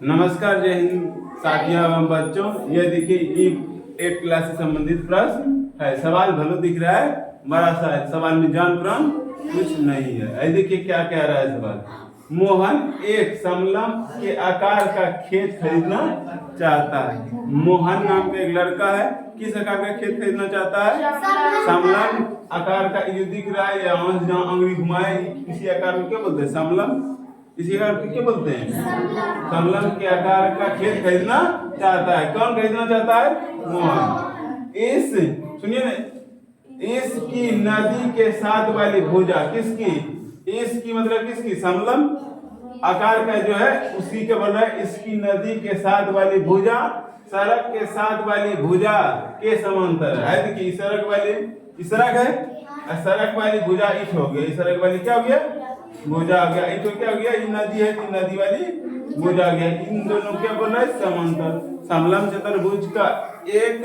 नमस्कार, जय हिंद साथियों एवं बच्चों। ये देखिए एक क्लास से संबंधित प्रश्न है। सवाल भलो दिख रहा है, बड़ा सा है। सवाल में जान प्राण कुछ नहीं है। देखिए क्या कह रहा है सवाल। मोहन एक समलम के आकार का खेत खरीदना चाहता है। मोहन नाम का एक लड़का है, किस आकार का खेत खरीदना चाहता है? समलम आकार का। ये दिख रहा है, जहाँ अंगुली घुमाए इसी आकार को क्या बोलते हैं? समलम। इसी आकार को क्या बोलते हैं? समलम के आकार का खेत खरीदना चाहता है। कौन खरीदना चाहता है? मोहन। इस सुनिए ना, इसकी नदी के साथ वाली भुजा किसकी? इसकी मतलब किसकी? समलम आकार का जो है उसी के बोल रहा है। इसकी नदी के साथ वाली भुजा सड़क के साथ वाली भुजा के समांतर है। देखिए सड़क वाली सड़क है, सड़क वाली भुजा ईट हो गया। सड़क वाली क्या हो गया? भुजा हो गया। ईट क्या हो गया? ये नदी है, तो नदी वाली भुजा हो गया। इन दोनों क्या बोल रहा है? समांतर। समलम चतुर्भुज का एक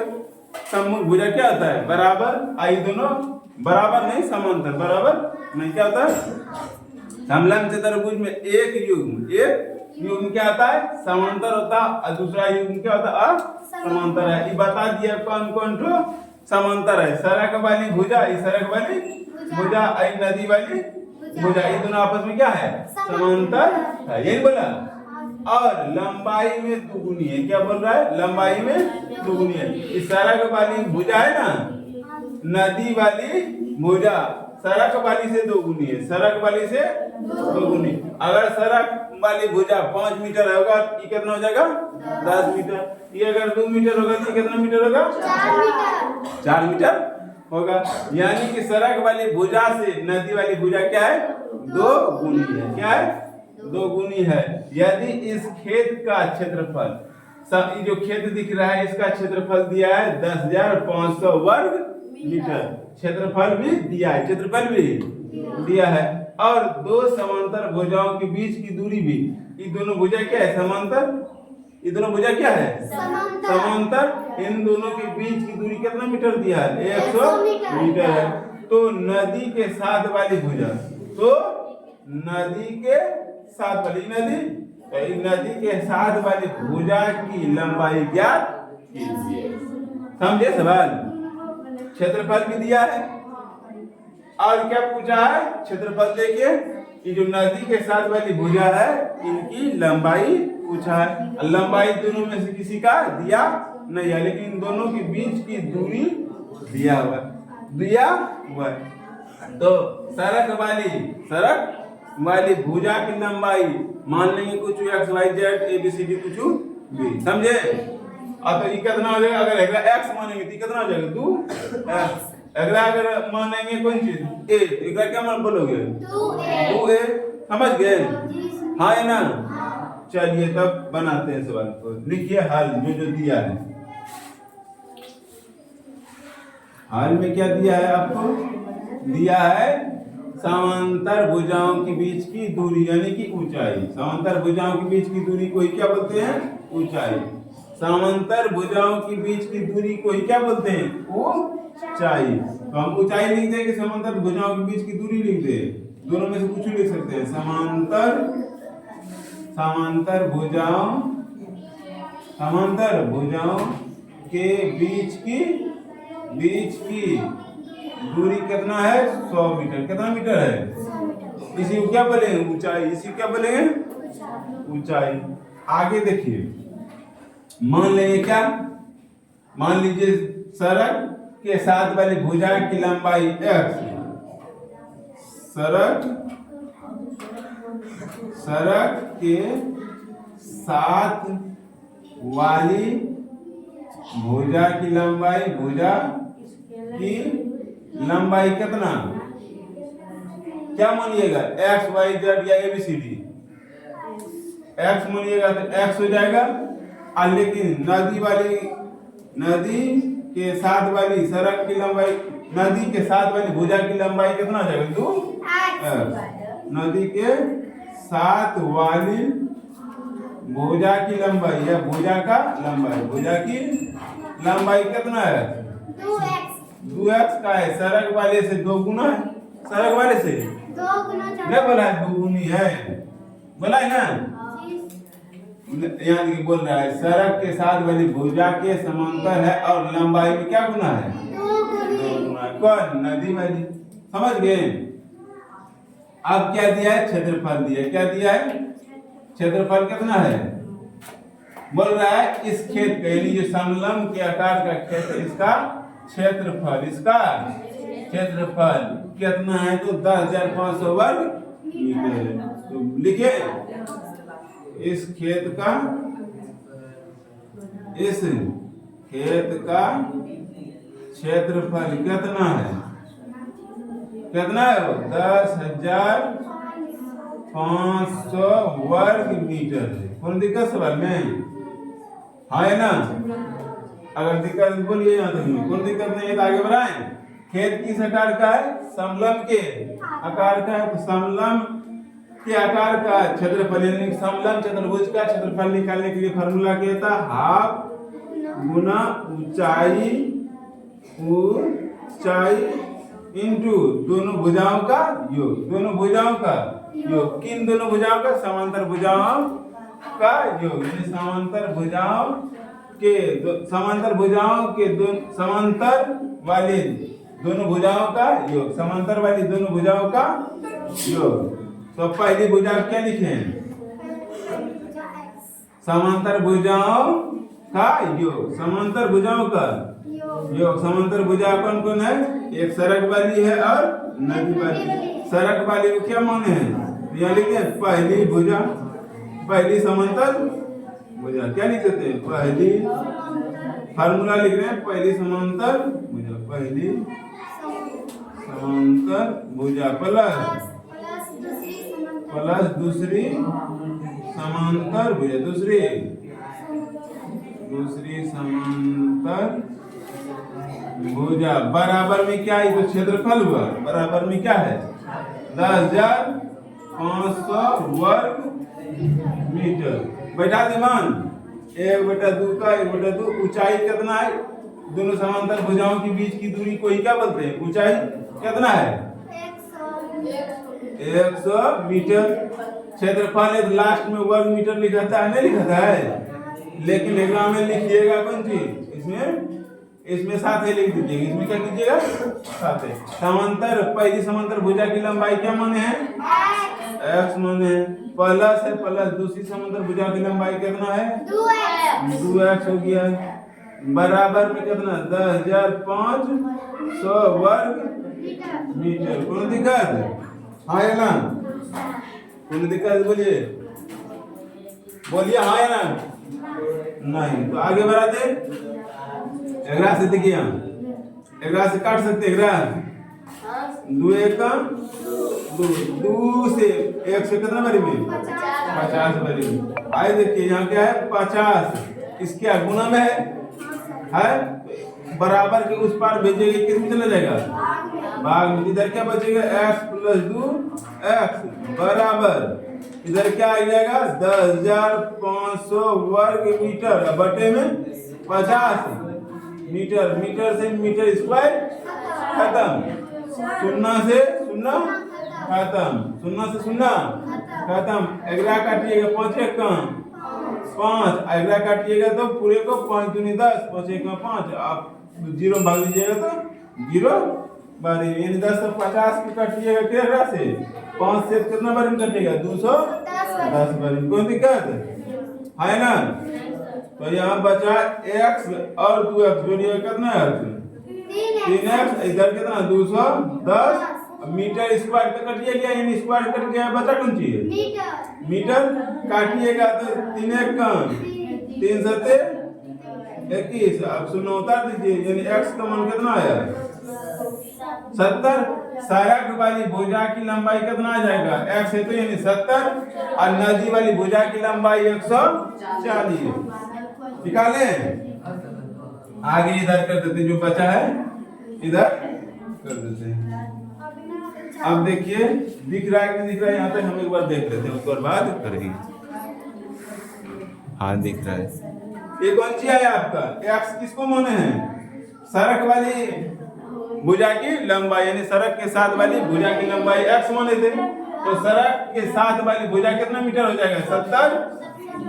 सम्मुख भुजा क्या होता है? बराबर। आई दोनों बराबर नहीं, समांतर। बराबर नहीं क्या होता है? समलम चतुर्भुज में एक युग्म क्या होता है? समांतर होता है, और दूसरा युग्म क्या होता है? असमांतर है। ये बता दिया कौन कौन तो समांतर है। सड़क वाली भुजा, ये सड़क वाली भुजा, आई नदी वाली भुजा, ये दोनों आपस में क्या है? समांतर है। यही बोला। और लंबाई में दुगुनी है। क्या बोल रहा है? लंबाई में दुगुनी है। इस सड़क वाली भुजा है ना, नदी वाली भुजा सड़क वाली से दोगुनी है। सड़क वाली से दोगुनी। अगर सड़क वाली भुजा 5 मीटर होगा, ये कितना हो जाएगा? 10 मीटर। ये अगर 2 मीटर होगा तो कितना मीटर होगा? 4 मीटर होगा। यानी कि सड़क वाली भुजा से नदी वाली भुजा क्या है? 2 गुनी है। क्या है? 2 गुनी है। यदि इस खेत का क्षेत्रफल, सब जो खेत दिख रहा है इसका क्षेत्रफल दिया है 10,500 वर्ग मीटर। क्षेत्रफल भी दिया है, क्षेत्रफल भी दिया है। और 2 समांतर भुजाओं के बीच की दूरी भी, ये दोनों भुजा क्या है? समांतर। ये दोनों भुजा क्या है? समांतर। इन दोनों के बीच की दूरी कितना मीटर दिया है? 100 मीटर है। तो नदी के साथ वाली भुजा, तो नदी के साथ वाली नदी के साथ वाली भुजा की लंबाई ज्ञात कीजिए। समझे सवाल? क्षेत्रफल भी दिया है और क्या पूछा है? क्षेत्रफल देखिए, ये जो नदी के साथ वाली भुजा है इनकी लंबाई पूछा है। लंबाई दोनों में से किसी का दिया नहीं है, लेकिन इन दोनों के बीच की दूरी दिया हुआ है। तो सड़क वाली भुजा की लंबाई मान लेंगे कुछ x y z a b c d कुछ भी। समझे? अब तो ये कितना हो जाएगा? अगर अगला x मानेंगे तो कितना हो जाएगा? 2x। अगला अगर मानेंगे कोई चीज a, अगला क्या मान बोलोगे? 2a। समझ गए? हाँ है ना? चलिए तब बनाते हैं सवाल को। लिखिए हल जो दिया है। हल में क्या दिया है आपको? दिया है समांतर भुजाओं के बीच की दूरी यानी कि ऊंचाई। समांतर भुजाओं के बीच की दूरी को ही क्या बोलते हैं? ऊंचाई। समांतर भुजाओं के बीच की दूरी को ही क्या बोलते हैं? ऊंचाई। तो हम ऊंचाई लिख दें कि समांतर भुजाओं के बीच की दूरी लिख दें? दोनों में से कुछ लिख सकते हैं। समांतर भुजाओं के बीच की दूरी कितना है? 100 मीटर। कितना मीटर है? इसी को क्या बोलेंगे? ऊंचाई। इसी क्या बोलेंगे? ऊंचाई। आगे देखिए, मान लेंगे क्या? मान लीजिए सड़क के साथ वाली भुजा की लंबाई x। सड़क के साथ वाली भुजा की लंबाई कितना? क्या मानिएगा? x y z या a b c d? x मानिएगा तो x हो जाएगा। लेकिन नदी के साथ वाली सड़क की लंबाई, नदी के साथ वाली भुजा की लंबाई कितना हो जाएगा? 2x। नदी के साथ वाली भुजा की लंबाई या भुजा की लंबाई कितना है? 2x का है। सड़क वाले से 2 गुना है। सड़क वाले से 2 गुना बोला है, 2 गुनी है बोला है ना। यहाँ देखिए बोल रहा है सड़क के साथ वाली भुजा के समांतर है और लंबाई में क्या गुना है? 2 गुना। कौन? नदी वाली। समझ गए? अब क्या दिया है? क्षेत्रफल दिया है। क्या दिया है? क्षेत्रफल कितना है? बोल रहा है इस खेत का यानी जो समलंब के आकार का खेत है इसका क्षेत्रफल, इसका क्षेत्रफल कितना है? तो 10,500 वर्ग मीटर है। तो लिखिए इस खेत का क्षेत्रफल कितना है? कितना है वो? 10,500 वर्ग मीटर है। कौन दिक्कत सवाल में? हाँ है ना? अगर दिक्कत बोलिए यहाँ तक। कौन दिक्कत नहीं है तो आगे बढ़ाएं। खेत किस आकार का है? समलंब के आकार का है। तो समलंब के आकार का क्षेत्रफल यानी समलंब चतुर्भुज का क्षेत्रफल निकालने के लिए फॉर्मूला क्या था? हाफ गुना ऊंचाई इंटू दोनों भुजाओं का योग। दोनों भुजाओं का योग। किन दोनों भुजाओं का? समांतर भुजाओं का योग। यानी समांतर भुजाओं के समांतर वाली दोनों भुजाओं का योग। समांतर वाली दोनों भुजाओं का योग। तो पहली भुजा क्या लिखे? समांतर भुजाओं का योग। समांतर भुजाओं का योग। समांतर भुजा कौन कौन है? एक सड़क वाली है और नदी वाली। सड़क वाली को क्या माने हैं? यहाँ लिखे पहली भुजा, पहली समांतर भुजा। क्या लिख सकते हैं? पहली फार्मूला लिख रहे हैं पहली समांतर भुजा। पहली समांतर भुजा प्लस दूसरी समांतर भुजा। दूसरी समांतर भुजा बराबर में क्या है? तो क्षेत्रफल हुआ। बराबर में क्या है? 10,500 वर्ग मीटर। बैठा दे मान 1/2 का 1/2। ऊंचाई कितना है? दोनों समांतर भुजाओं के बीच की दूरी को ही क्या बोलते हैं? ऊंचाई कितना है? 100 मीटर। क्षेत्रफल है लास्ट में वर्ग मीटर लिखा है, नहीं लिखा है? लेकिन एग्जाम में लिखिएगा कौन चीज? इसमें साथ ही लिख दीजिएगा। इसमें क्या कीजिएगा? साथ ही। समांतर पहली समांतर भुजा की लंबाई क्या माने हैं? x माने हैं। प्लस है प्लस दूसरी समांतर भुजा की लंबाई कितना है? 2x हो गया। बराबर में कितना? 10,500 वर्ग मीटर। कौन दिक्कत? हाँ या ना? कौन दिक्कत? बोलिए हाँ या ना? नहीं। तो आगे बढ़ाते। 11 से देखिए हम 11 से काट सकते हैं। 2 1 2 से 1 से कितना बारी में? 50 बारी में। आइए देखिए यहाँ क्या है? 50 इसके गुना में है। बराबर के उस पार भेजेंगे किस में चला जाएगा? भाग में। इधर क्या बचेगा? x + 2x बराबर इधर क्या आ जाएगा? 10,500 वर्ग मीटर बटे में 50 मीटर। मीटर से मीटर स्क्वायर खत्म। शून्य से शून्य खत्म। शून्य से शून्य खत्म। 11 काटिएगा 5 1 कम 5। 11 काटिएगा तो पूरे को 5 दूनी 10 5 1 5। आप 0 भाग दीजिएगा तो 0 बारी। यानी 10 से 50 की काटिएगा कितना से? 5 से कितना बारी में कटेगा? 210 बारी। कोई दिक्कत है ना? तो यहाँ बचा x और 2x जोड़िए कितना है? 3x। इधर कितना? 210 मीटर स्क्वायर का कटिए गया। यानी स्क्वायर कट गया। बचा कौन चीज? मीटर। काटिएगा तो 3 1 कम 3 7 21। अब 0 उतार दीजिए। यानी x का मान कितना आया? 70। सड़क वाली भुजा की लंबाई कितना आ जाएगा? x है तो यानी 70 और नदी वाली भुजा की लंबाई 140। निकाले। आगे इधर कर देते। जो बचा है इधर कर देते हैं। अब देखिए दिख रहा है कि नहीं दिख रहा है? यहाँ तक हम एक बार देख लेते हैं उसके बाद करेंगे। हाँ दिख रहा है। ये कौन सी है आपका? x किसको माने हैं? सड़क वाली भुजा की लंबाई यानी सड़क के साथ वाली भुजा की लंबाई x माने थे। तो सड़क के साथ वाली भुजा कितना मीटर हो जाएगा? 70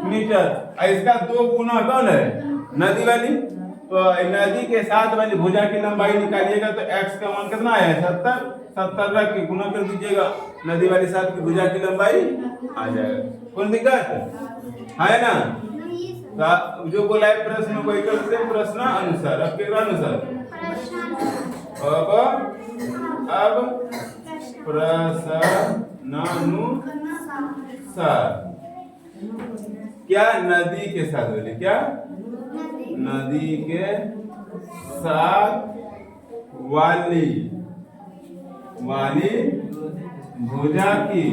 मीटर। और इसका 2 गुना कौन है? नदी वाली। तो नदी के साथ वाली भुजा की लंबाई निकालिएगा तो x का मान कितना है? 70। 70 रख के गुना कर दीजिएगा, नदी वाली साथ की भुजा की लंबाई आ जाएगा। कोई दिक्कत है ना? जो बोला है प्रश्न वही करते हैं, प्रश्न अनुसार। अब क्या अनुसार? अब प्रश्नानुसार क्या नदी के साथ बोले? क्या नदी के साथ वाली भुजा की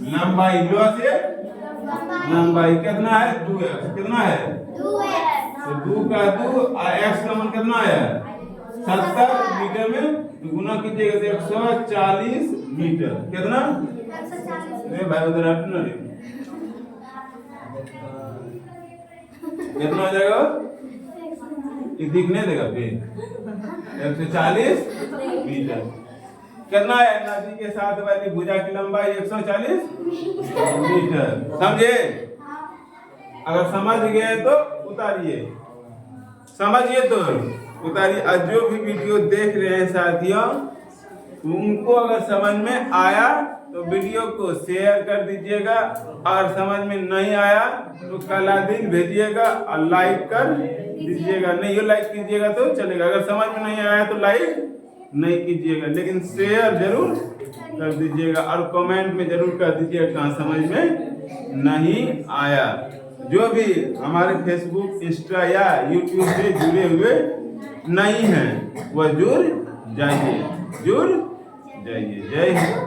लंबाई लो से लंबाई कितना है? 2x। कितना है? 2x। तो 2 का 2 और x का मान कितना है? 70 मीटर में गुना कीजिएगा तो 140 मीटर। कितना? 140। भाई उधर हटना रे। कितना हो जाएगा? ये दिखने देगा फिर 140 मीटर। कितना है? नदी के साथ वाली भुजा की लंबाई 140 मीटर। समझे? अगर समझ गए तो उतारिए, समझिए तो उतारिए। और जो भी वीडियो देख रहे हैं साथियों, उनको अगर समझ में आया तो वीडियो को शेयर कर दीजिएगा, और समझ में नहीं आया तो कला दिन भेजिएगा और लाइक कर दीजिएगा। नहीं लाइक कीजिएगा तो चलेगा, अगर समझ में नहीं आया तो लाइक नहीं कीजिएगा, लेकिन शेयर जरूर कर दीजिएगा और कमेंट में जरूर कर दीजिएगा कहाँ समझ में नहीं आया। जो भी हमारे फेसबुक, इंस्टा या यूट्यूब से जुड़े हुए नहीं हैं वह जुड़ जाइए। जय हिंद।